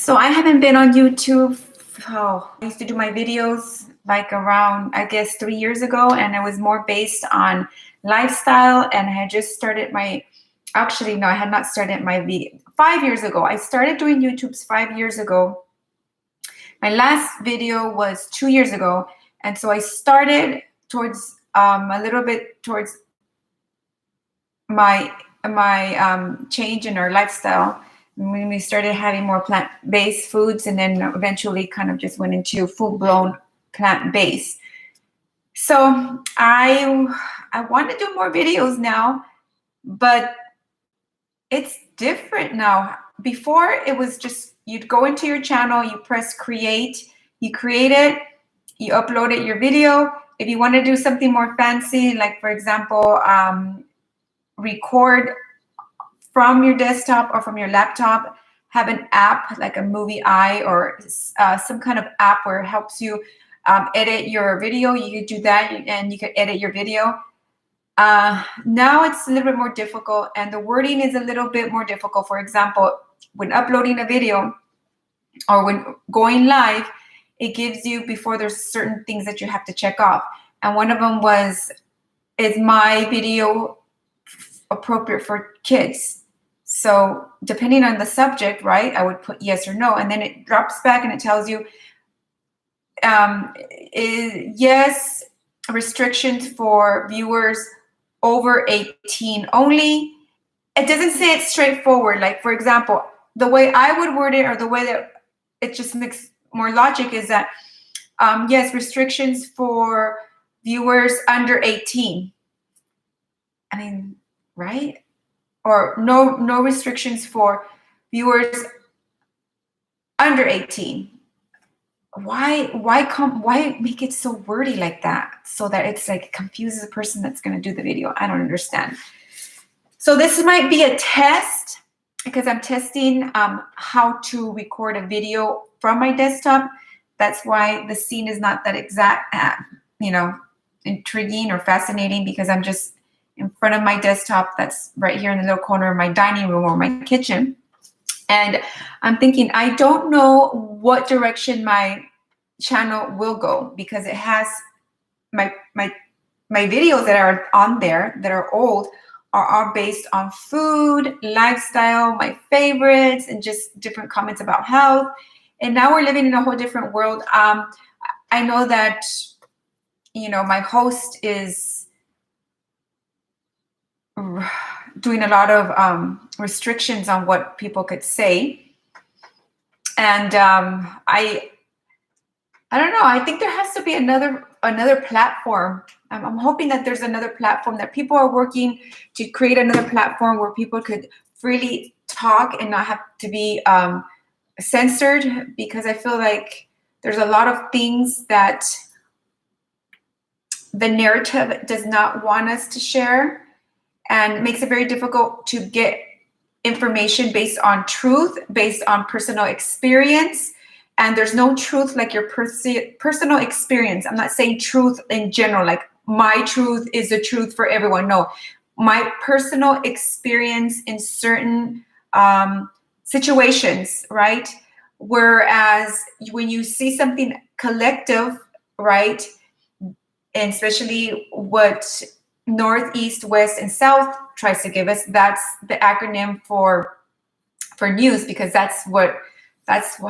So I haven't been on YouTube. I used to do my videos like around, I guess, 3 years ago, and it was more based on lifestyle. And I had just started actually, no, I had not started my video 5 years ago. I started doing YouTube's 5 years ago. My last video was 2 years ago. And so I started towards a little bit towards my change in our lifestyle. When we started having more plant-based foods, and then eventually kind of just went into full-blown plant-based. So I want to do more videos now, but it's different now. Before, it was just you'd go into your channel, you press create, you create it, you uploaded your video. If you want to do something more fancy, like for example, record from your desktop or from your laptop, have an app like a Movie Eye or some kind of app where it helps you edit your video. You could do that, and you could edit your video. Now it's a little bit more difficult, and the wording is a little bit more difficult. For example, when uploading a video or when going live, it gives you, before, there's certain things that you have to check off. And one of them was, is my video appropriate for kids? So depending on the subject, right, I would put yes or no, and then it drops back and it tells you, yes, restrictions for viewers over 18 only. It doesn't say it straightforward. Like, for example, the way I would word it, or the way that it just makes more logic, is that, yes, restrictions for viewers under 18. I mean, right? Or no restrictions for viewers under 18. Why make it so wordy like that, so that it's like confuses the person that's going to do the video? I don't understand. So this might be a test, because I'm testing how to record a video from my desktop. That's why the scene is not that exact, intriguing or fascinating, because I'm just in front of my desktop that's right here in the little corner of my dining room or my kitchen. And I'm thinking, I don't know what direction my channel will go, because it has my videos that are on there that are old are based on food, lifestyle, my favorites, and just different comments about health. And now we're living in a whole different world. I know that, my host is doing a lot of restrictions on what people could say. And I don't know. I think there has to be another platform. I'm hoping that there's another platform, that people are working to create another platform where people could freely talk and not have to be censored, because I feel like there's a lot of things that the narrative does not want us to share, and makes it very difficult to get information based on truth, based on personal experience. And there's no truth like your personal experience. I'm not saying truth in general, like my truth is the truth for everyone. No, my personal experience in certain situations, right? Whereas when you see something collective, right, and especially what North, East, West, and South tries to give us, that's the acronym for news, because that's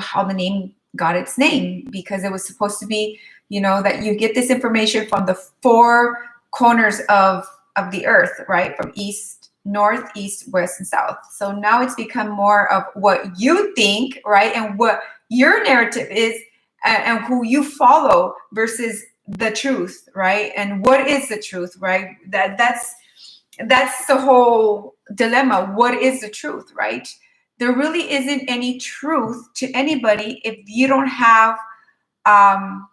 how the name got its name, because it was supposed to be, that you get this information from the four corners of the earth, right? From east, north, east, west, and south. So now it's become more of what you think, right? And what your narrative is, and who you follow, versus the truth, right? And what is the truth, right? That's the whole dilemma. What is the truth, right? There really isn't any truth to anybody if you don't have an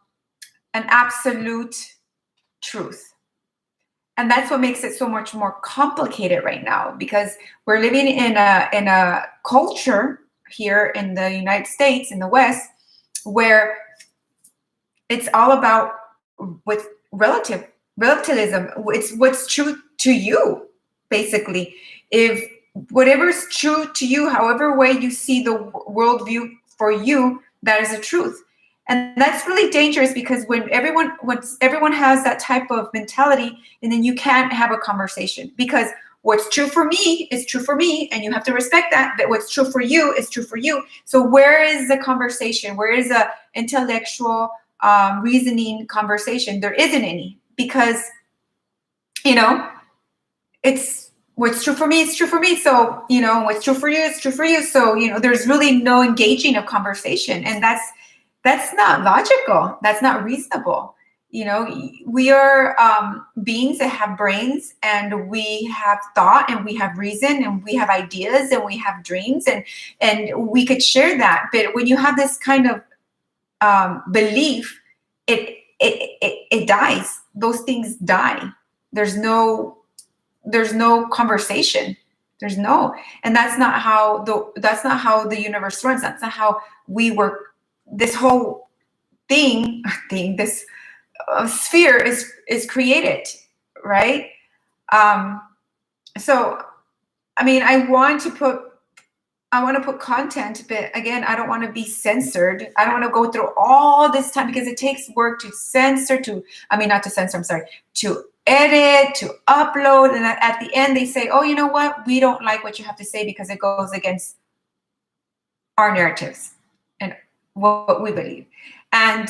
absolute truth. And that's what makes it so much more complicated right now, because we're living in a culture here in the United States, in the West, where it's all about with relativism. It's what's true to you, basically. If whatever's true to you, however way you see the worldview for you, that is the truth. And that's really dangerous, because when everyone has that type of mentality, and then you can't have a conversation, because what's true for me is true for me, and you have to respect that. But what's true for you is true for you. So where is the conversation? Where is a intellectual reasoning conversation? There isn't any, because it's what's true for me is true for me. So what's true for you is true for you. So there's really no engaging of conversation, and that's not logical. That's not reasonable. We are beings that have brains, and we have thought, and we have reason, and we have ideas, and we have dreams, and we could share that. But when you have this kind of belief, it dies. Those things die. There's no conversation. And that's not how the universe runs. That's not how we work. This whole this sphere is created, right? So I want to put content, but again, I don't want to be censored. I don't want to go through all this time, because it takes work to to edit, to upload, and at the end they say, oh, you know what, we don't like what you have to say because it goes against our narratives and what we believe. And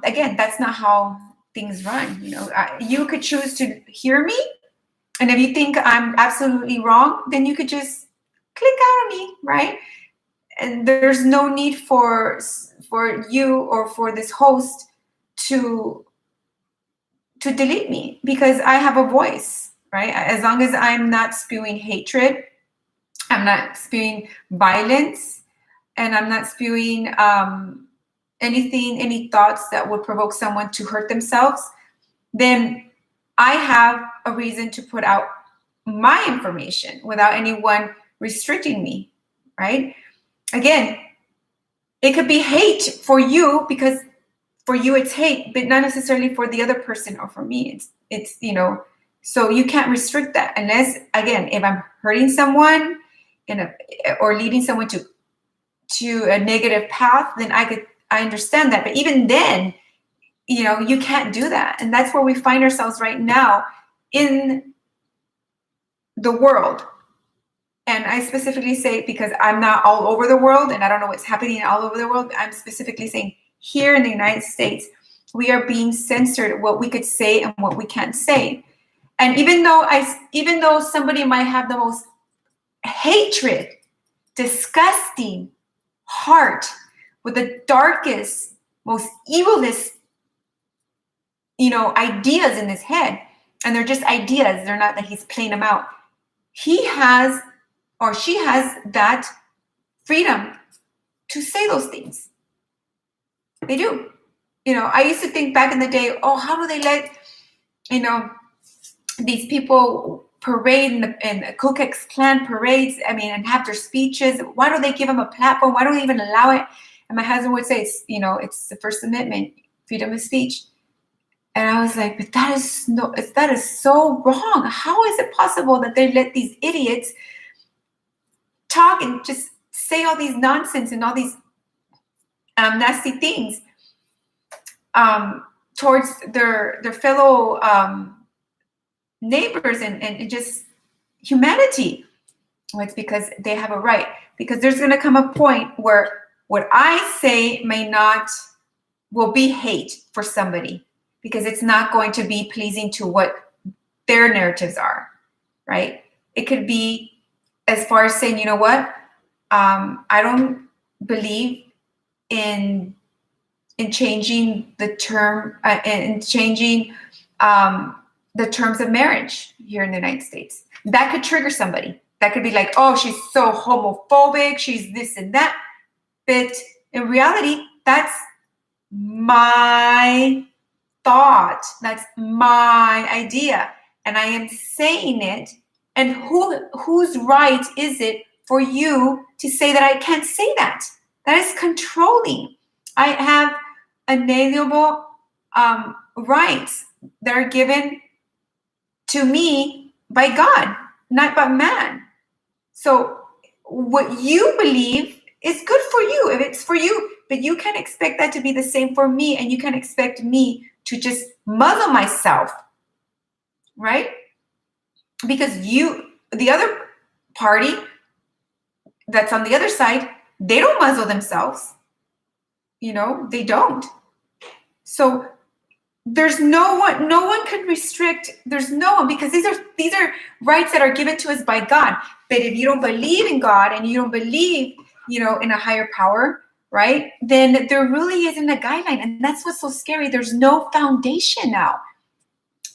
again, that's not how things run. You could choose to hear me, and if you think I'm absolutely wrong, then you could just click out of me, right? And there's no need for you or for this host to delete me, because I have a voice, right? As long as I'm not spewing hatred, I'm not spewing violence, and I'm not spewing any thoughts that would provoke someone to hurt themselves, then I have a reason to put out my information without anyone restricting me, right? Again, it could be hate for you, because for you it's hate, but not necessarily for the other person or for me. It's so you can't restrict that, unless, again, if I'm hurting someone or leading someone to a negative path, then I understand that. But even then, you can't do that. And that's where we find ourselves right now in the world. And I specifically say, because I'm not all over the world and I don't know what's happening all over the world, I'm specifically saying here in the United States, we are being censored what we could say and what we can't say. And even though somebody might have the most hatred, disgusting heart, with the darkest, most evilest, ideas in his head, and they're just ideas, they're not that he's playing them out, he has or she has that freedom to say those things. They do. I used to think back in the day, oh, how do they let, these people parade in the Ku Klux Klan parades, and have their speeches? Why don't they give them a platform? Why don't they even allow it? And my husband would say, it's the First Amendment, freedom of speech. And I was like, but that is so wrong. How is it possible that they let these idiots talk and just say all these nonsense and all these nasty things towards their fellow neighbors and just humanity? Well, it's because they have a right. Because there's going to come a point where what I say will be hate for somebody, because it's not going to be pleasing to what their narratives are, right? It could be as far as saying, you know what, I don't believe in changing the term in changing the terms of marriage here in the United States. That could trigger somebody. That could be like, oh, she's so homophobic, she's this and that. But in reality, that's my thought, that's my idea, and I am saying it. And whose right is it for you to say that I can't say that? That is controlling. I have inalienable rights that are given to me by God, not by man. So what you believe it's good for you if it's for you, but you can't expect that to be the same for me, and you can't expect me to just muzzle myself, right? Because the other party that's on the other side, they don't muzzle themselves. They don't. So there's no one can restrict. There's no one, because these are rights that are given to us by God. But if you don't believe in God and you don't believe, in a higher power, right? Then there really isn't a guideline, and that's what's so scary. There's no foundation now,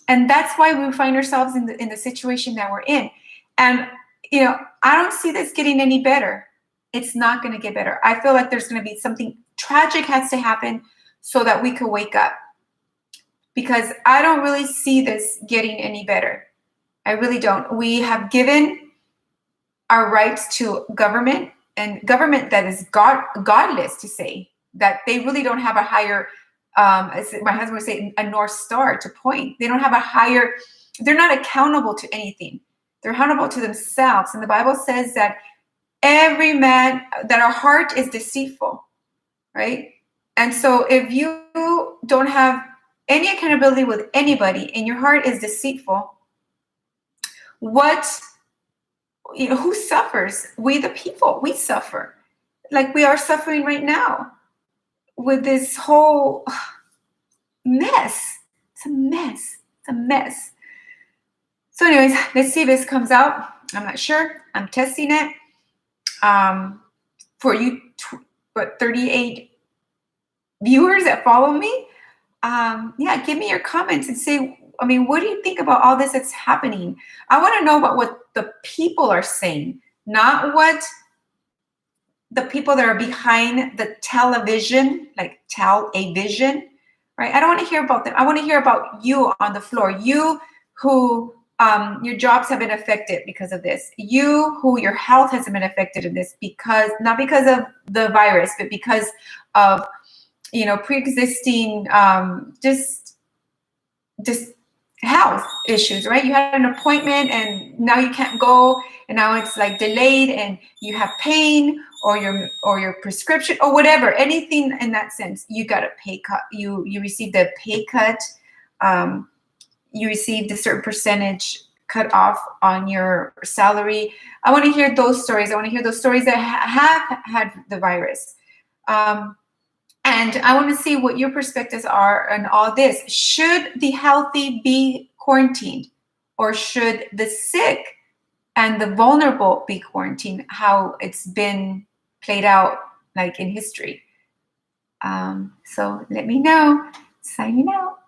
and that's why we find ourselves in the situation that we're in. And I don't see this getting any better. It's not going to get better. I feel like there's going to be something tragic has to happen so that we could wake up, because I don't really see this getting any better. I really don't. We have given our rights to government, and government that is godless, to say that they really don't have a higher, as my husband would say, a North Star to point. They don't have a higher, they're not accountable to anything. They're accountable to themselves. And the Bible says that that our heart is deceitful, right? And so if you don't have any accountability with anybody and your heart is deceitful, who suffers? We, the people, we suffer. Like we are suffering right now with this whole mess. It's a mess. It's a mess. So anyways, let's see if this comes out. I'm not sure. I'm testing it. For you, 38 viewers that follow me, give me your comments and say, what do you think about all this that's happening? I want to know about what the people are saying, not what the people that are behind the television, like tell-a-vision, right? I don't want to hear about them. I want to hear about you on the floor, you who your jobs have been affected because of this, you who your health has been affected in this, not because of the virus, but because of pre-existing just health issues, right? You had an appointment and now you can't go, and now it's like delayed, and you have pain, or your prescription, or whatever, anything in that sense. You got a pay cut. You received a pay cut. You received a certain percentage cut off on your salary. I want to hear those stories. I want to hear those stories that have had the virus. And I want to see what your perspectives are on all this. Should the healthy be quarantined, or should the sick and the vulnerable be quarantined? How it's been played out, like in history. So let me know. Signing out.